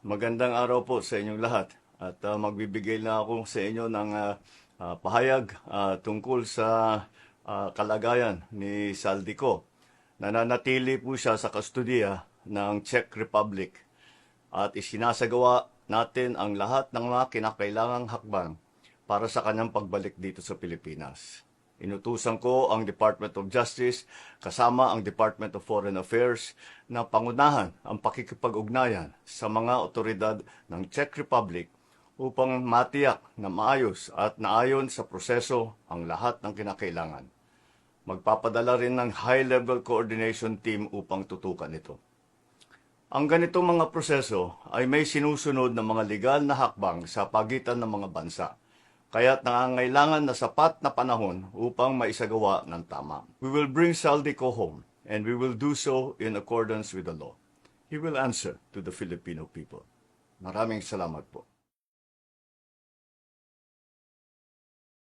Magandang araw po sa inyong lahat at magbibigay na ako sa inyo ng pahayag tungkol sa kalagayan ni Saldico. Nananatili po siya sa kustodiya ng Czech Republic at isinasagawa natin ang lahat ng mga kinakailangang hakbang para sa kanyang pagbalik dito sa Pilipinas. Inutusan ko ang Department of Justice kasama ang Department of Foreign Affairs na pangunahan ang pakikipag-ugnayan sa mga otoridad ng Czech Republic upang matiyak na maayos at naayon sa proseso ang lahat ng kinakailangan. Magpapadala rin ng high-level coordination team upang tutukan ito. Ang ganitong mga proseso ay may sinusunod na mga legal na hakbang sa pagitan ng mga bansa. Kaya't nangangailangan na sapat na panahon upang maisagawa ng tama. We will bring Saldico home and we will do so in accordance with the law. He will answer to the Filipino people. Maraming salamat po.